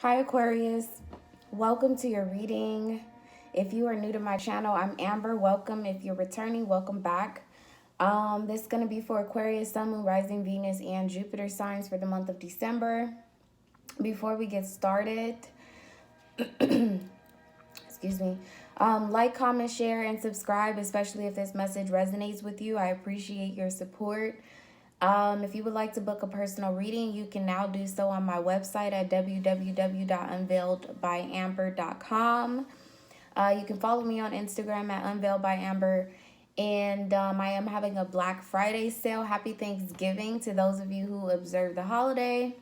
Hi Aquarius, welcome to your reading. If you are new to my channel, I'm Amber. Welcome. If you're returning, welcome back. This is going to be for Aquarius, Sun, Moon, Rising, Venus, and Jupiter signs for the month of December. Before we get started, excuse me, like, comment, share, and subscribe, especially if this message resonates with you. I appreciate your support. If you would like to book a personal reading, you can now do so on my website at www.unveiledbyamber.com. You can follow me on Instagram at unveiledbyamber. And I am having a Black Friday sale. Happy Thanksgiving to those of you who observe the holiday.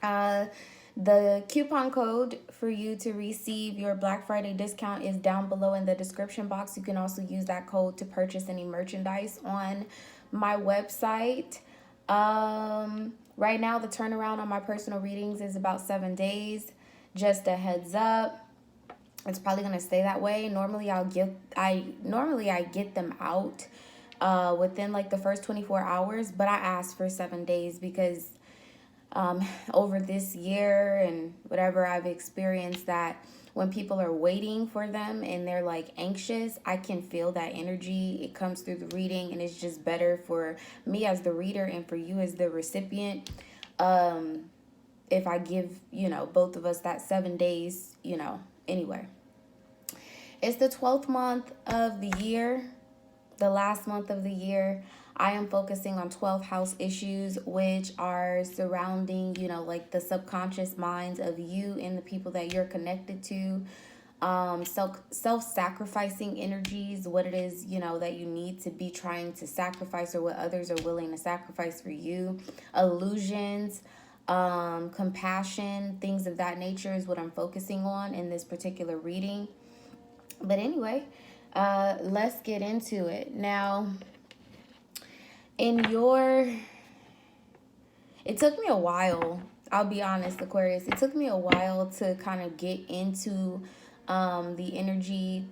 The coupon code for you to receive your Black Friday discount is down below in the description box. You can also use that code to purchase any merchandise on my website. Right now, the turnaround on my personal readings is about 7 days. Just a heads up. It's probably gonna stay that way. Normally I get them out within like the first 24 hours, but I asked for 7 days because over this year and whatever, I've experienced that when people are waiting for them and they're like anxious, I can feel that energy. It comes through the reading, and it's just better for me as the reader and for you as the recipient. If I give, both of us that 7 days, anyway. It's the 12th month of the year, the last month of the year. I am focusing on 12 house issues, which are surrounding, like the subconscious minds of you and the people that you're connected to. Self-sacrificing energies, what it is, that you need to be trying to sacrifice, or what others are willing to sacrifice for you. Illusions, compassion, things of that nature is what I'm focusing on in this particular reading. But anyway, let's get into it. Now, it took me a while, I'll be honest, Aquarius. It took me a while to kind of get into the energy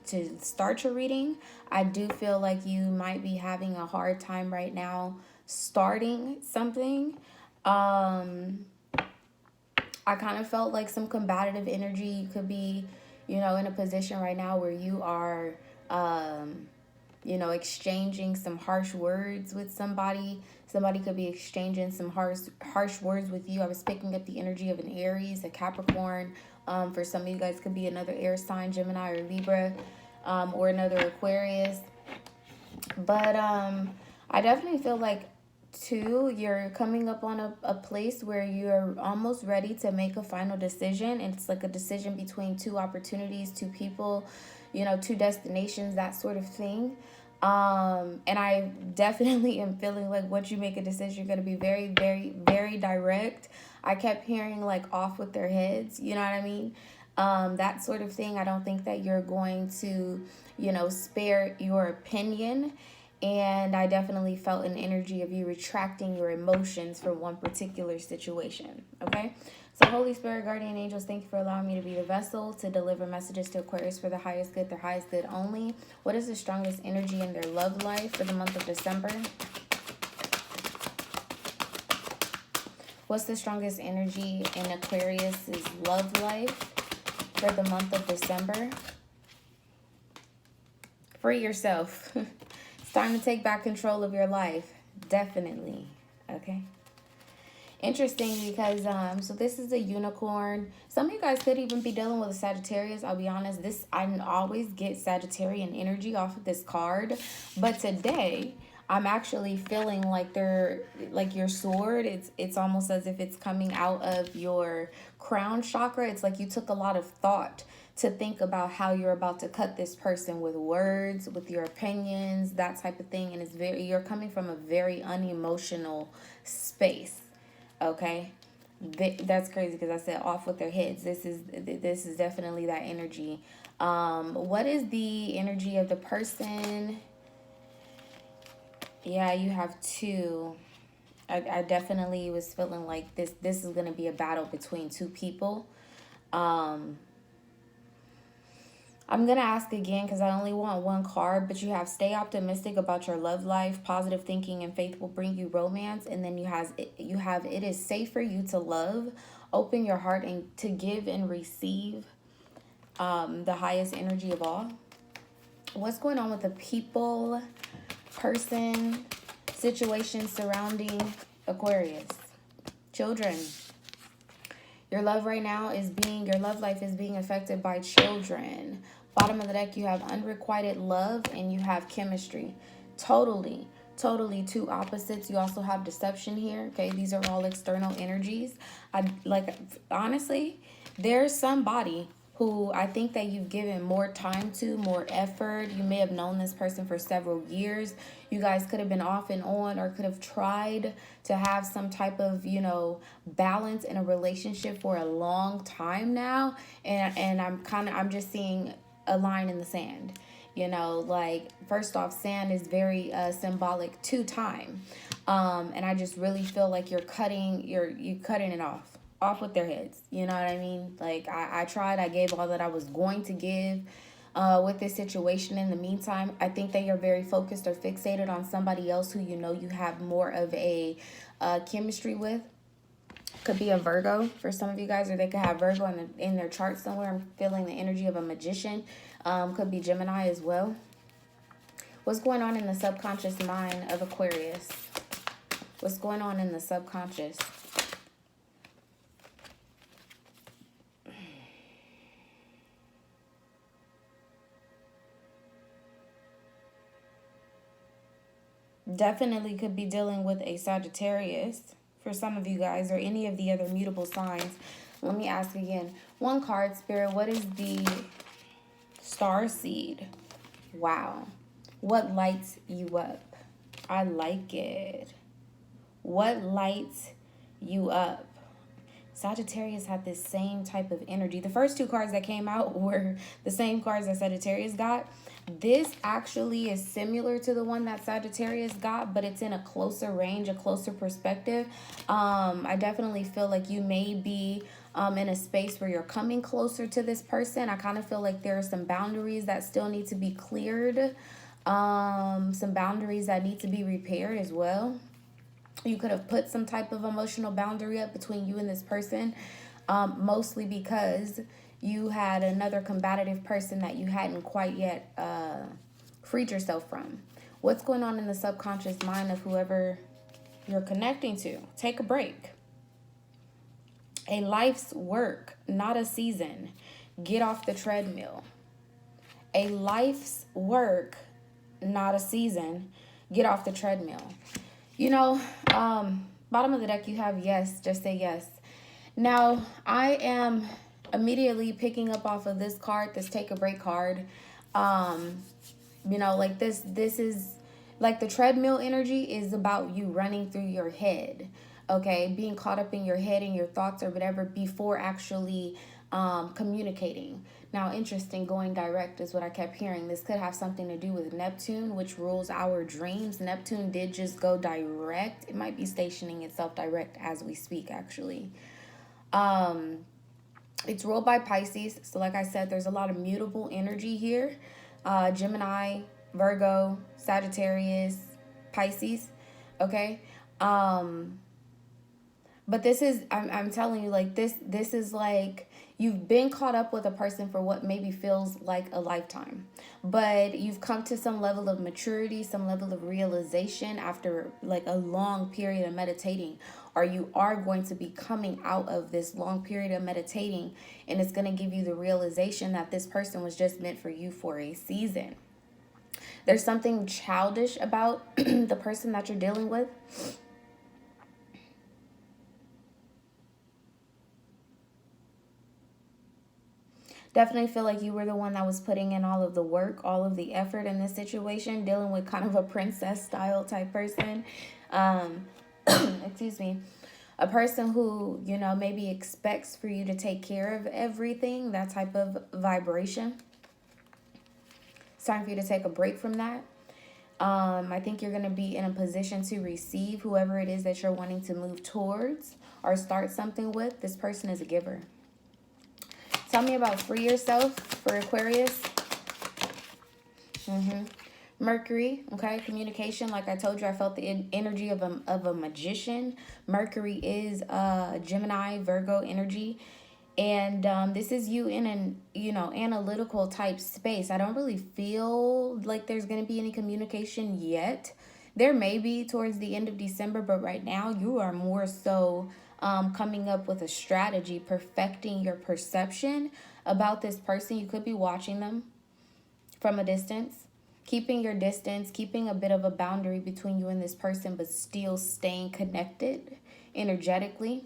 to start your reading. I do feel like you might be having a hard time right now starting something. I kind of felt like some combative energy. You could be, in a position right now where you are, exchanging some harsh words with somebody. Somebody could be exchanging some harsh words with you. I was picking up the energy of an Aries, a Capricorn. For some of you guys, could be another air sign, Gemini or Libra, or another Aquarius. But I definitely feel like, too, you're coming up on a place where you're almost ready to make a final decision. And it's like a decision between two opportunities, two people, two destinations, that sort of thing. And I definitely am feeling like once you make a decision, you're going to be very, very, very direct. I kept hearing like off with their heads, you know what I mean? That sort of thing. I don't think that you're going to, spare your opinion. And I definitely felt an energy of you retracting your emotions from one particular situation. Okay? So Holy Spirit, guardian angels, thank you for allowing me to be the vessel to deliver messages to Aquarius for the highest good, their highest good only. What is the strongest energy in their love life for the month of December? What's the strongest energy in Aquarius's love life for the month of December? Free yourself. It's time to take back control of your life. Definitely. Okay. Interesting, because so this is a unicorn. Some of you guys could even be dealing with a Sagittarius. I'll be honest, I always get Sagittarian energy off of this card, but today I'm actually feeling like your sword. It's almost as if it's coming out of your crown chakra. It's like you took a lot of thought to think about how you're about to cut this person with words, with your opinions, that type of thing. And you're coming from a very unemotional space. Okay, that's crazy because I said off with their heads. This is definitely that energy. What is the energy of the person? Yeah, you have two. I definitely was feeling like this is gonna be a battle between two people. I'm going to ask again because I only want one card, but you have stay optimistic about your love life. Positive thinking and faith will bring you romance. And then you have it is safe for you to love Open your heart and to give and receive the highest energy of all. What's going on with the people, person, situation surrounding Aquarius? Children. Your love right now is your love life is being affected by children. Bottom of the deck, you have unrequited love and you have chemistry. Totally two opposites. You also have deception here. Okay, these are all external energies. Honestly, there's somebody who I think that you've given more time to, more effort. You may have known this person for several years. You guys could have been off and on, or could have tried to have some type of, balance in a relationship for a long time now. And I'm just seeing a line in the sand. First off, sand is very symbolic to time. And I just really feel like you're cutting it off with their heads. You know what I mean? Like, I tried, I gave all that I was going to give with this situation. In the meantime, I think that you're very focused or fixated on somebody else who you have more of a chemistry with. Could be a Virgo for some of you guys, or they could have Virgo in their chart somewhere. I'm feeling the energy of a magician. Could be Gemini as well. What's going on in the subconscious mind of Aquarius? What's going on in the subconscious? Definitely could be dealing with a Sagittarius for some of you guys, or any of the other mutable signs. Let me ask again. One card, Spirit, what is the star seed? Wow. What lights you up? I like it. What lights you up? Sagittarius had this same type of energy. The first two cards that came out were the same cards that Sagittarius got. This actually is similar to the one that Sagittarius got, but it's in a closer range, a closer perspective. I definitely feel like you may be in a space where you're coming closer to this person. I kind of feel like there are some boundaries that still need to be cleared. Some boundaries that need to be repaired as well. You could have put some type of emotional boundary up between you and this person, mostly because you had another combative person that you hadn't quite yet freed yourself from. What's going on in the subconscious mind of whoever you're connecting to? Take a break. A life's work, not a season. Get off the treadmill. A life's work, not a season. Get off the treadmill. Bottom of the deck, you have yes. Just say yes. Now, I am immediately picking up off of this card, this take a break card. This is like the treadmill energy is about you running through your head. Okay, being caught up in your head and your thoughts or whatever before actually communicating. Now, interesting, going direct is what I kept hearing. This could have something to do with Neptune, which rules our dreams. Neptune did just go direct. It might be stationing itself direct as we speak, actually. It's ruled by Pisces. So like I said, there's a lot of mutable energy here. Gemini, Virgo, Sagittarius, Pisces. Okay. But this is, I'm telling you, like, this is like, you've been caught up with a person for what maybe feels like a lifetime. But you've come to some level of maturity, some level of realization after like a long period of meditating. Or you are going to be coming out of this long period of meditating, and it's going to give you the realization that this person was just meant for you for a season. There's something childish about the person that you're dealing with. Definitely feel like you were the one that was putting in all of the work, all of the effort in this situation, dealing with kind of a princess style type person. Excuse me. A person who, maybe expects for you to take care of everything, that type of vibration. It's time for you to take a break from that. I think you're going to be in a position to receive whoever it is that you're wanting to move towards or start something with. This person is a giver. Tell me about free yourself for Aquarius. Mercury, okay, communication. Like I told you, I felt the energy of a magician. Mercury is Gemini, Virgo energy. And this is you in an, analytical type space. I don't really feel like there's going to be any communication yet. There may be towards the end of December, but right now you are more so coming up with a strategy, perfecting your perception about this person. You could be watching them from a distance, keeping your distance, keeping a bit of a boundary between you and this person, but still staying connected energetically.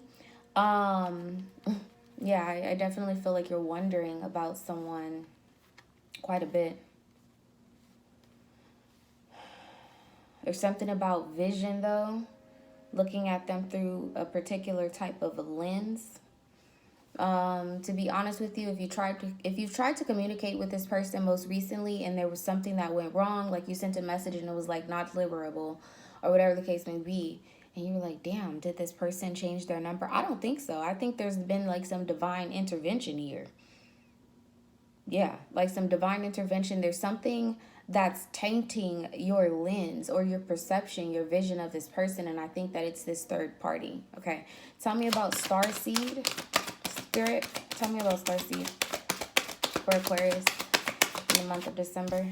Yeah, I definitely feel like you're wondering about someone quite a bit. There's something about vision, though, looking at them through a particular type of a lens. To be honest with you, if you've tried to communicate with this person most recently and there was something that went wrong, like you sent a message and it was like not deliverable or whatever the case may be, and you were like, damn, did this person change their number? I don't think so. I think there's been like some divine intervention here. Yeah, like some divine intervention. There's something that's tainting your lens or your perception, your vision of this person, and I think that it's this third party. Okay, tell me about starseed. Spirit, tell me about starseed for Aquarius in the month of December.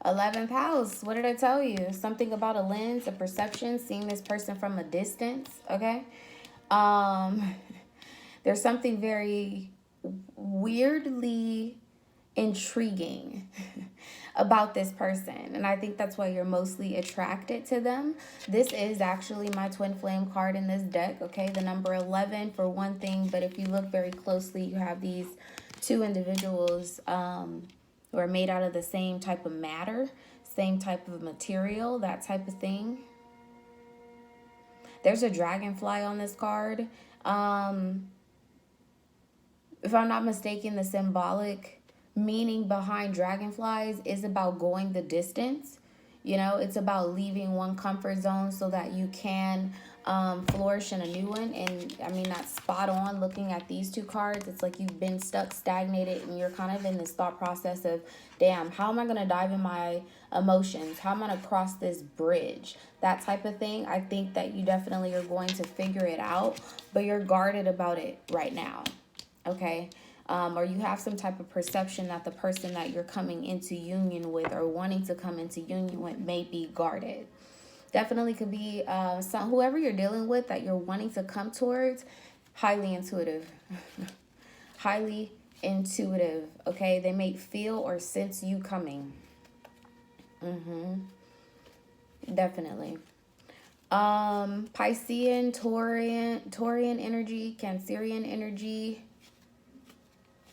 11th house. What did I tell you? Something about a lens, a perception, seeing this person from a distance. Okay. There's something very weirdly intriguing about this person, and I think that's why you're mostly attracted to them. This is actually my twin flame card in this deck, okay? The number 11 for one thing, but if you look very closely, you have these two individuals who are made out of the same type of matter, same type of material, that type of thing. There's a dragonfly on this card. If I'm not mistaken, the symbolic meaning behind dragonflies is about going the distance. It's about leaving one comfort zone so that you can flourish in a new one. And I mean, that's spot on. Looking at these two cards, it's like you've been stuck, stagnated, and you're kind of in this thought process of, damn, how am I going to dive in my emotions? How am I going to cross this bridge? That type of thing. I think that you definitely are going to figure it out, but you're guarded about it right now. Okay. Or you have some type of perception that the person that you're coming into union with or wanting to come into union with may be guarded. Definitely could be whoever you're dealing with that you're wanting to come towards, highly intuitive. Highly intuitive, okay? They may feel or sense you coming. Definitely. Piscean, Taurian energy, Cancerian energy.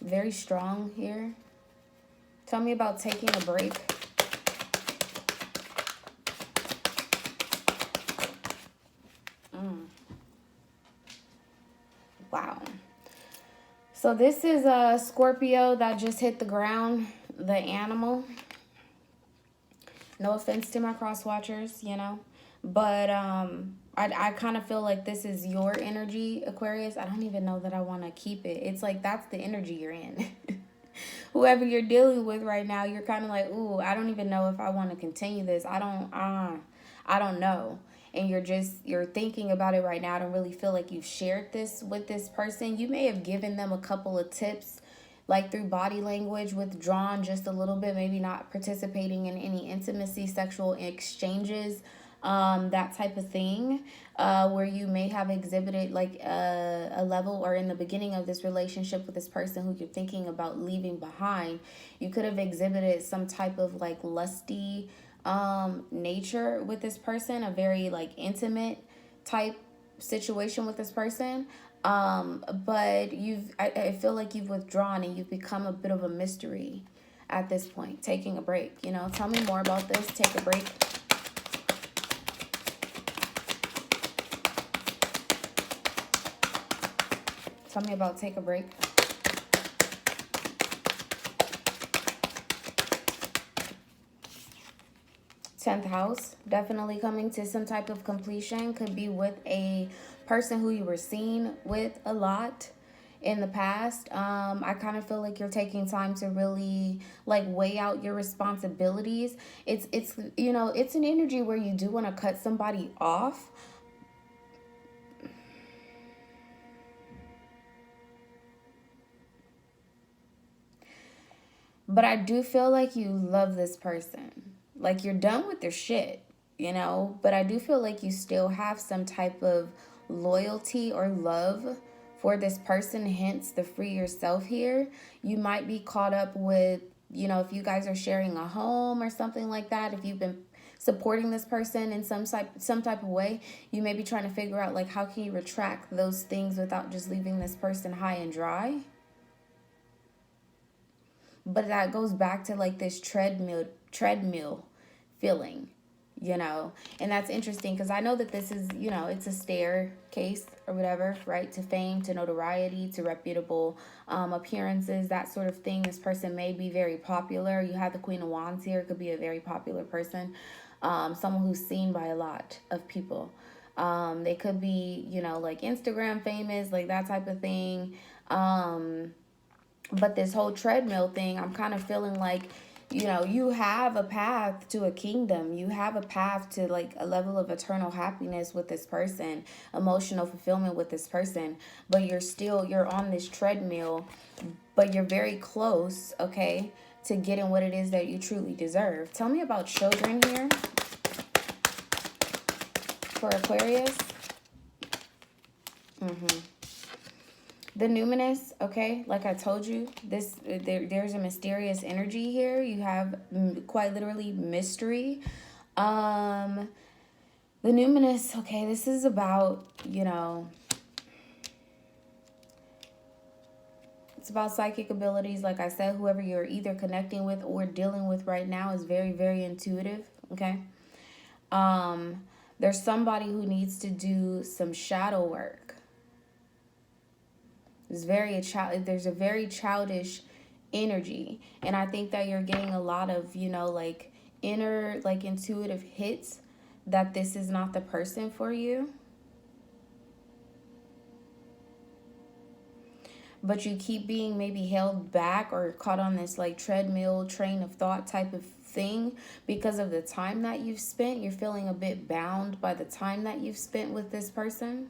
Very strong here. Tell me about taking a break. Wow. So this is a Scorpio that just hit the ground, the animal. No offense to my cross watchers, but I kind of feel like this is your energy, Aquarius. I don't even know that I want to keep it. It's like that's the energy you're in. Whoever you're dealing with right now, you're kind of like, ooh, I don't even know if I want to continue this. I don't know. And you're thinking about it right now. I don't really feel like you've shared this with this person. You may have given them a couple of tips, like through body language, withdrawn just a little bit, maybe not participating in any intimacy, sexual exchanges, that type of thing, where you may have exhibited like a level, or in the beginning of this relationship with this person who you're thinking about leaving behind, you could have exhibited some type of like lusty nature with this person, a very like intimate type situation with this person. But I feel like you've withdrawn and you've become a bit of a mystery at this point, taking a break. Tell me more about this. Take a break. Tell me about take a break. Tenth house, definitely coming to some type of completion. Could be with a person who you were seen with a lot in the past. I kind of feel like you're taking time to really like weigh out your responsibilities. It's you know, it's an energy where you do want to cut somebody off. But I do feel like you love this person. Like you're done with their shit, you know? But I do feel like you still have some type of loyalty or love for this person, hence the free yourself here. You might be caught up with, you know, if you guys are sharing a home or something like that, if you've been supporting this person in some type of way, you may be trying to figure out like how can you retract those things without just leaving this person high and dry. But that goes back to like this treadmill feeling, you know. And that's interesting because I know that this is, you know, it's a staircase or whatever, right, to fame, to notoriety, to reputable appearances, that sort of thing. This person may be very popular. You have the Queen of Wands here. It could be a very popular person, someone who's seen by a lot of people. They could be, you know, like Instagram famous, like that type of thing. But this whole treadmill thing, I'm kind of feeling like, you know, you have a path to a kingdom. You have a path to like a level of eternal happiness with this person, emotional fulfillment with this person. But you're on this treadmill, but you're very close, okay, to getting what it is that you truly deserve. Tell me about children here for Aquarius. The numinous, okay, like I told you, there's a mysterious energy here. You have quite literally mystery. The numinous, okay, this is about, you know, it's about psychic abilities. Like I said, whoever you're either connecting with or dealing with right now is very, very intuitive, okay? There's somebody who needs to do some shadow work. There's a very childish energy, and I think that you're getting a lot of, you know, like inner like intuitive hits that this is not the person for you. But you keep being maybe held back or caught on this like treadmill train of thought type of thing because of the time that you've spent. You're feeling a bit bound by the time that you've spent with this person.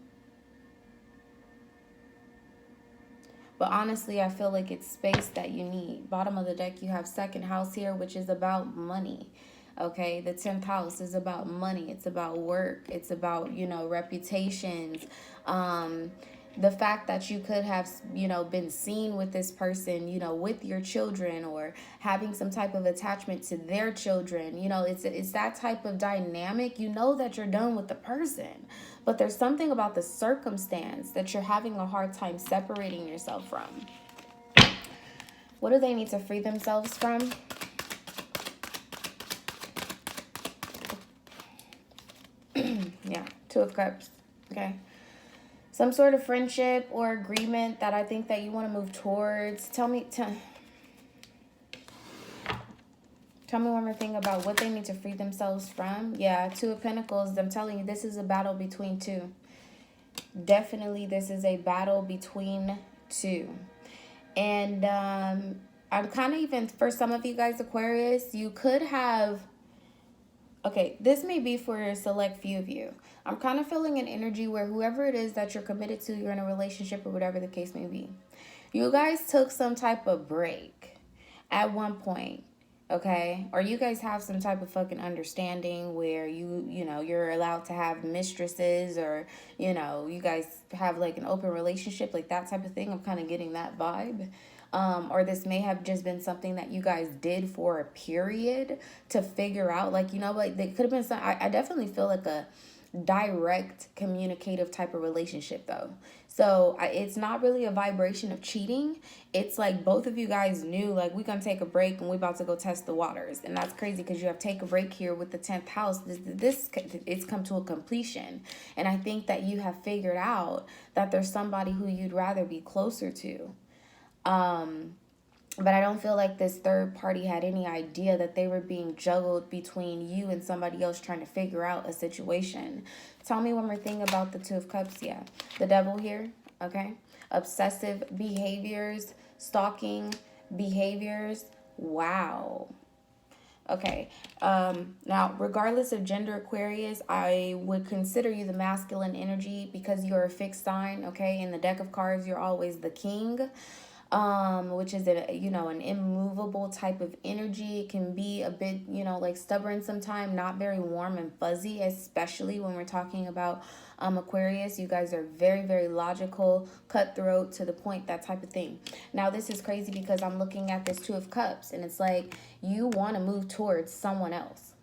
But honestly, I feel like it's space that you need. Bottom of the deck, you have second house here, which is about money. Okay, the 10th house is about money. It's about work. It's about, you know, reputations. The fact that you could have, you know, been seen with this person, you know, with your children or having some type of attachment to their children. You know, it's that type of dynamic. You know that you're done with the person, but there's something about the circumstance that you're having a hard time separating yourself from. What do they need to free themselves from? Yeah, Two of Cups. Okay. Some sort of friendship or agreement that I think that you want to move towards. Tell me one more thing about what they need to free themselves from. Yeah, Two of Pentacles. I'm telling you, this is a battle between two. Definitely, this is a battle between two. And I'm kind of even, for some of you guys, Aquarius, you could have... Okay, this may be for a select few of you. I'm kind of feeling an energy where whoever it is that you're committed to, you're in a relationship or whatever the case may be. You guys took some type of break at one point, okay? Or you guys have some type of fucking understanding where you know, you're allowed to have mistresses or, you know, you guys have like an open relationship, like that type of thing. I'm kind of getting that vibe. Or this may have just been something that you guys did for a period to figure out, like, you know, like they could have been some, I definitely feel like a direct communicative type of relationship though. So it's not really a vibration of cheating. It's like both of you guys knew, like, we're going to take a break and we're about to go test the waters. And that's crazy because you have take a break here with the 10th house. It's come to a completion. And I think that you have figured out that there's somebody who you'd rather be closer to. But I don't feel like this third party had any idea that they were being juggled between you and somebody else trying to figure out a situation. Tell me one more thing about the Two of Cups. Yeah, the Devil here. Okay. obsessive behaviors, stalking behaviors. Wow. Okay. Now, regardless of gender, Aquarius, I would consider you the masculine energy because you're a fixed sign. Okay. In the deck of cards, you're always the king, which is an immovable type of energy. It can be a bit, like stubborn sometimes, not very warm and fuzzy, especially when we're talking about Aquarius. You guys are very, very logical, cutthroat, to the point, that type of thing. Now, this is crazy because I'm looking at this Two of Cups, and it's like you want to move towards someone else.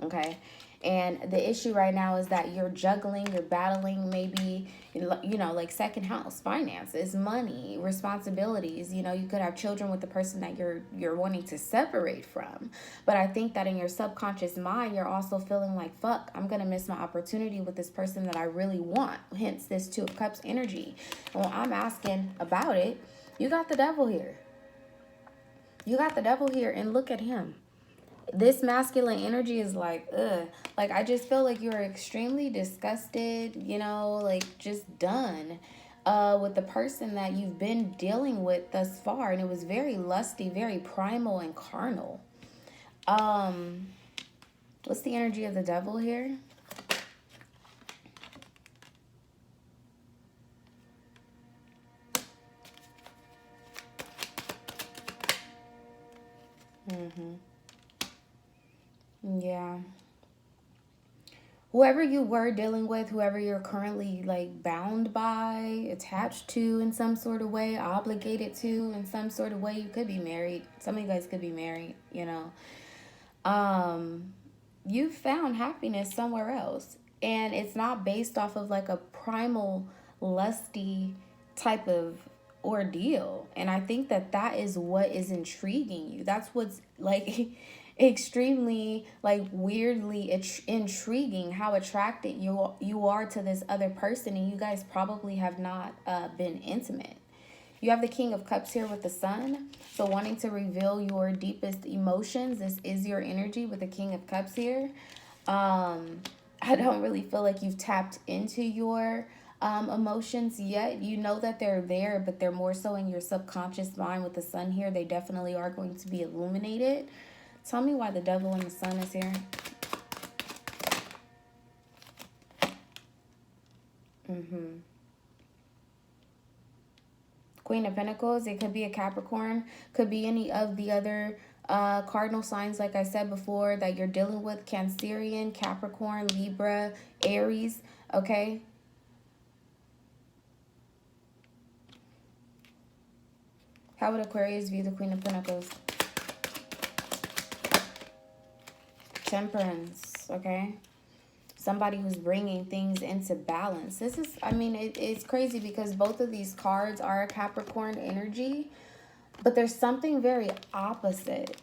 Okay. And the issue right now is that you're juggling, you're battling, maybe, like second house, finances, money, responsibilities. You could have children with the person that you're wanting to separate from. But I think that in your subconscious mind, you're also feeling like, fuck, I'm going to miss my opportunity with this person that I really want. Hence this Two of Cups energy. And when I'm asking about it, you got the devil here. You got the devil here, and look at him. This masculine energy is like, ugh. Like, I just feel like you're extremely disgusted, like just done with the person that you've been dealing with thus far. And it was very lusty, very primal and carnal. What's the energy of the devil here? Yeah. Whoever you were dealing with, whoever you're currently like bound by, attached to in some sort of way, obligated to in some sort of way, you could be married. Some of you guys could be married, You found happiness somewhere else. And it's not based off of like a primal, lusty type of ordeal. And I think that is what is intriguing you. That's what's like extremely like weirdly intriguing, how attracted you are to this other person, and you guys probably have not been intimate. You have the King of Cups here with the Sun, so wanting to reveal your deepest emotions. This is your energy with the King of Cups here. I don't really feel like you've tapped into your emotions yet. You know that they're there, but they're more so in your subconscious mind with the Sun here. They definitely are going to be illuminated. Tell me why the devil and the Sun is here. Queen of Pentacles. It could be a Capricorn. Could be any of the other cardinal signs, like I said before, that you're dealing with. Cancerian, Capricorn, Libra, Aries. Okay. How would Aquarius view the Queen of Pentacles? Temperance, okay? Somebody who's bringing things into balance. This is, it's crazy because both of these cards are a Capricorn energy, but there's something very opposite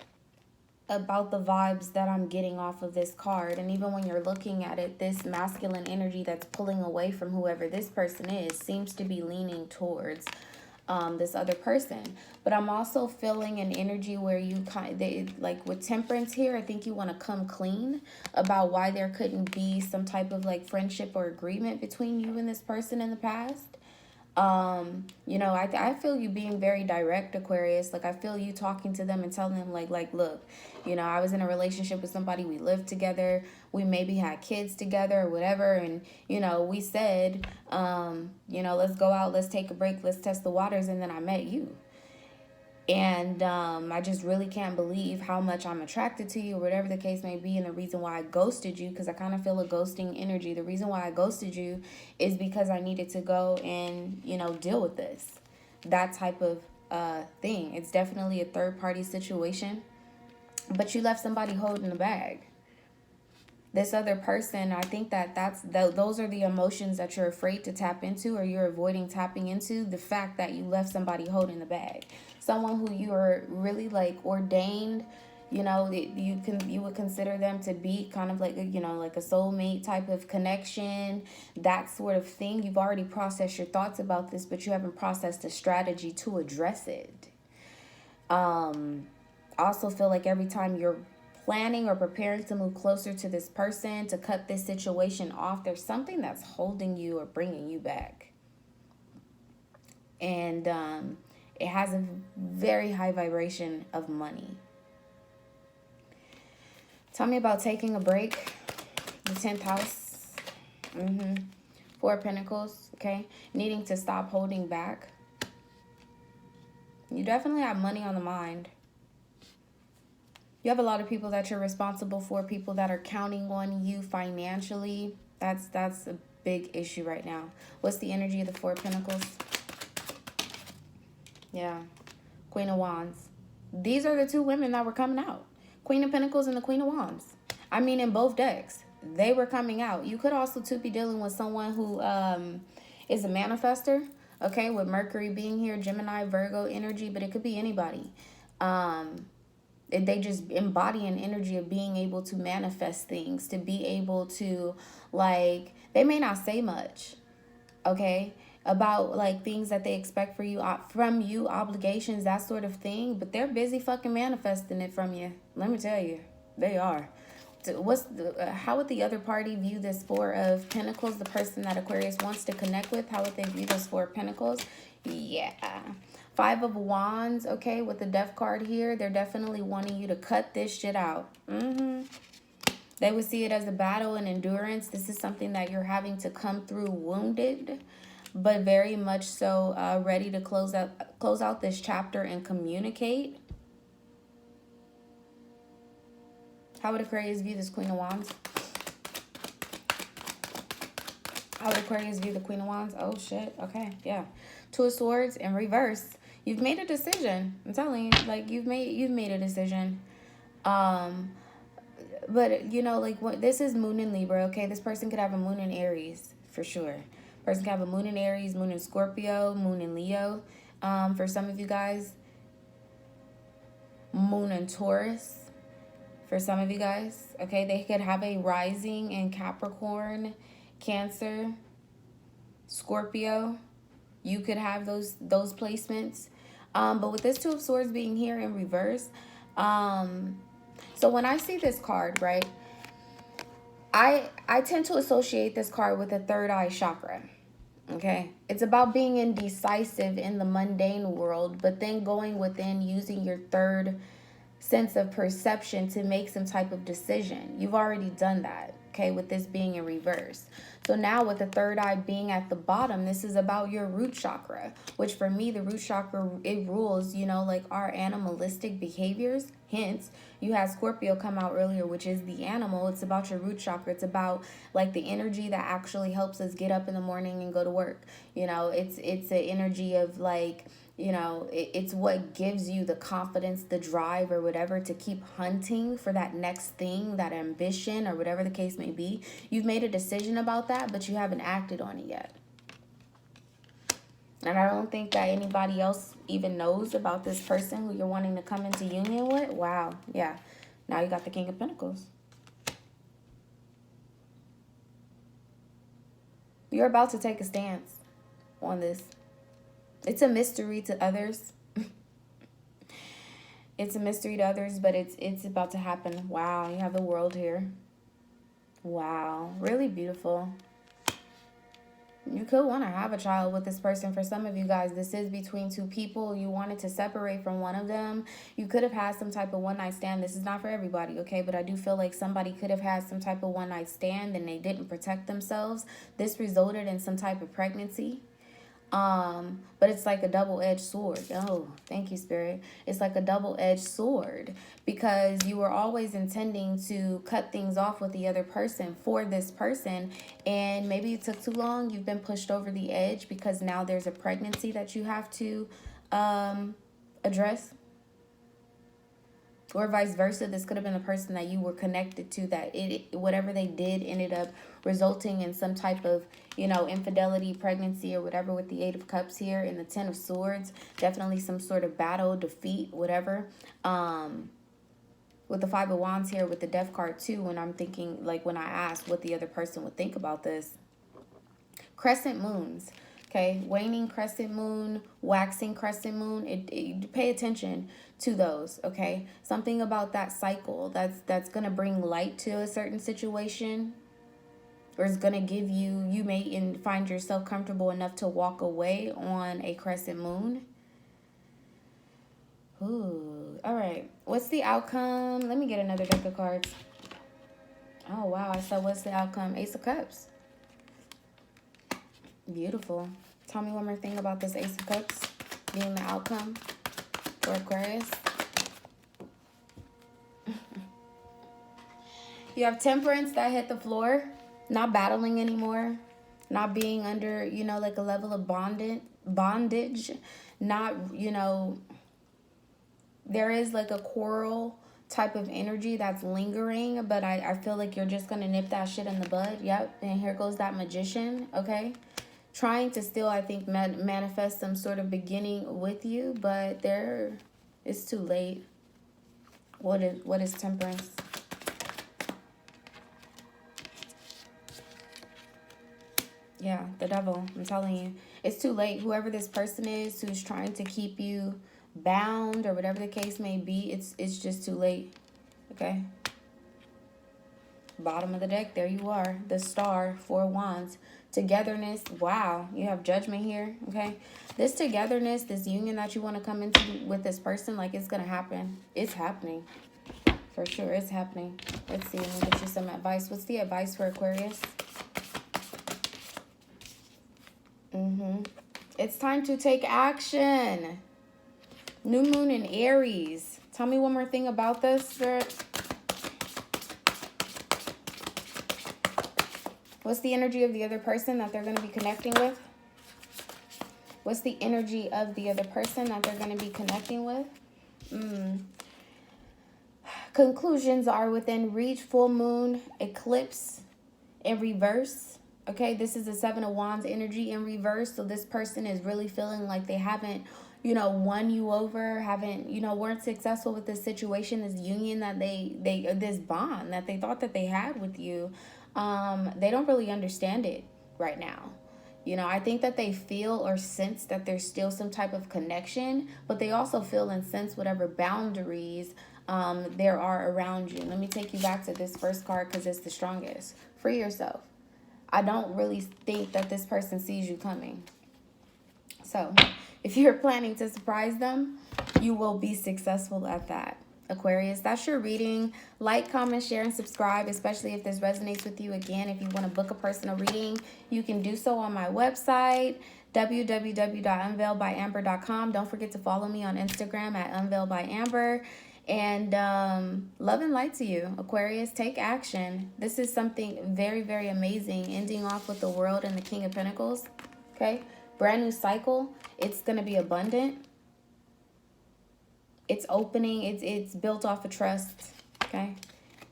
about the vibes that I'm getting off of this card. And even when you're looking at it, this masculine energy that's pulling away from whoever this person is seems to be leaning towards this other person. But I'm also feeling an energy where you like with Temperance here, I think you want to come clean about why there couldn't be some type of like friendship or agreement between you and this person in the past. I feel you being very direct, Aquarius. Like, I feel you talking to them and telling them like, look, I was in a relationship with somebody, we lived together, we maybe had kids together or whatever, and we said let's go out, let's take a break, let's test the waters, and then I met you. And I just really can't believe how much I'm attracted to you, or whatever the case may be. And the reason why I ghosted you, because I kind of feel a ghosting energy. The reason why I ghosted you is because I needed to go and, deal with this. That type of thing. It's definitely a third-party situation. But you left somebody holding the bag. This other person, I think those are the emotions that you're afraid to tap into, or you're avoiding tapping into. The fact that you left somebody holding the bag. Someone who you are really like ordained, you would consider them to be kind of like like a soulmate type of connection, that sort of thing. You've already processed your thoughts about this, but you haven't processed a strategy to address it. I also feel like every time you're planning or preparing to move closer to this person, to cut this situation off, there's something that's holding you or bringing you back. And it has a very high vibration of money. Tell me about taking a break. The 10th house. Four of Pentacles, okay? Needing to stop holding back. You definitely have money on the mind. You have a lot of people that you're responsible for, people that are counting on you financially. That's a big issue right now. What's the energy of the Four of Pentacles? Yeah. Queen of Wands. These are the two women that were coming out. Queen of Pentacles and the Queen of Wands. I mean, in both decks, they were coming out. You could also, too, be dealing with someone who is a manifester. Okay, with Mercury being here, Gemini, Virgo energy, but it could be anybody. They just embody an energy of being able to manifest things, to be able to, like, they may not say much, okay, about like things that they expect from you, obligations, that sort of thing, but they're busy fucking manifesting it from you. Let me tell you, they are. How would the other party view this Four of Pentacles? The person that Aquarius wants to connect with, how would they view this Four of Pentacles? Yeah. Five of Wands, okay, with the Death card here, they're definitely wanting you to cut this shit out. They would see it as a battle and endurance. This is something that you're having to come through wounded, but very much so ready to close out this chapter and communicate. How would Aquarius view this Queen of Wands? How would Aquarius view the Queen of Wands? Oh, shit. Okay, yeah. Two of Swords in reverse. You've made a decision. I'm telling you, like, you've made a decision. But, you know, like, this is Moon in Libra, okay? This person could have a Moon in Aries, for sure. Person could have a Moon in Aries, Moon in Scorpio, Moon in Leo. For some of you guys, Moon in Taurus. For some of you guys, okay? They could have a rising in Capricorn, Cancer, Scorpio. You could have those placements. But with this Two of Swords being here in reverse, so when I see this card, right, I tend to associate this card with the third eye chakra. Okay, it's about being indecisive in the mundane world, but then going within, using your third sense of perception to make some type of decision. You've already done that, okay, with this being in reverse. So now with the third eye being at the bottom, this is about your root chakra, which for me, the root chakra, it rules, you know, like our animalistic behaviors. Hence, you had Scorpio come out earlier, which is the animal. It's about your root chakra. It's about like the energy that actually helps us get up in the morning and go to work. You know, it's an energy of like, you know, it's what gives you the confidence, the drive or whatever to keep hunting for that next thing, that ambition or whatever the case may be. You've made a decision about that, but you haven't acted on it yet. And I don't think that anybody else even knows about this person who you're wanting to come into union with. Wow. Yeah. Now you got the King of Pentacles. You're about to take a stance on this. It's a mystery to others. It's a mystery to others, but it's about to happen. Wow, you have the World here. Wow, really beautiful. You could want to have a child with this person. For some of you guys, this is between two people. You wanted to separate from one of them. You could have had some type of one-night stand. This is not for everybody, okay? But I do feel like somebody could have had some type of one-night stand and they didn't protect themselves. This resulted in some type of pregnancy. But it's like a double-edged sword. Oh, thank you, Spirit. It's like a double-edged sword because you were always intending to cut things off with the other person for this person, and maybe it took too long. You've been pushed over the edge because now there's a pregnancy that you have to address. Or vice versa, this could have been a person that you were connected to that whatever they did ended up resulting in some type of, you know, infidelity, pregnancy, or whatever with the Eight of Cups here and the Ten of Swords. Definitely some sort of battle, defeat, whatever. With the Five of Wands here with the Death card too, when I'm thinking, like when I asked what the other person would think about this. Crescent moons. Okay, waning crescent moon, waxing crescent moon. It pay attention to those, okay? Something about that cycle that's going to bring light to a certain situation. or is going to give you, you may find yourself comfortable enough to walk away on a crescent moon. Ooh, all right. What's the outcome? Let me get another deck of cards. Oh, wow. I said, what's the outcome? Ace of Cups. Beautiful. Tell me one more thing about this Ace of Cups being the outcome for Aquarius. You have Temperance that hit the floor. Not battling anymore. Not being under, you know, like a level of bondage. Not, you know, there is like a quarrel type of energy that's lingering, but I feel like you're just going to nip that shit in the bud. Yep. And here goes that Magician. Okay. Trying to still, I think, manifest some sort of beginning with you, but it's too late. What is Temperance? Yeah, the Devil. I'm telling you. It's too late. Whoever this person is who's trying to keep you bound or whatever the case may be, it's just too late. Okay? Bottom of the deck, there you are. The Star, 4 Wands. Togetherness. Wow, you have Judgment here. Okay? This togetherness, this union that you want to come into with this person, like, it's going to happen. It's happening. For sure, it's happening. Let's see. Let me get you some advice. What's the advice for Aquarius? It's time to take action. New moon in Aries. Tell me one more thing about this, sir. What's the energy of the other person that they're going to be connecting with? What's the energy of the other person that they're going to be connecting with? Conclusions are within reach. Full moon, eclipse in reverse. Okay, this is the 7 of Wands energy in reverse. So this person is really feeling like they haven't, you know, won you over, haven't, you know, weren't successful with this situation, this union that this bond that they thought that they had with you. They don't really understand it right now. You know, I think that they feel or sense that there's still some type of connection, but they also feel and sense whatever boundaries there are around you. Let me take you back to this first card because it's the strongest. Free yourself. I don't really think that this person sees you coming. So if you're planning to surprise them, you will be successful at that. Aquarius, that's your reading. Like, comment, share, and subscribe, especially if this resonates with you. Again, if you want to book a personal reading, you can do so on my website, www.unveiledbyamber.com. Don't forget to follow me on Instagram at unveiledbyamber. And love and light to you, Aquarius. Take action. This is something very, very amazing. Ending off with the World and the King of Pentacles. Okay? Brand new cycle. It's going to be abundant. It's opening. It's built off of trust. Okay?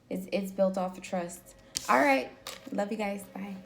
It's built off of trust. All right. Love you guys. Bye.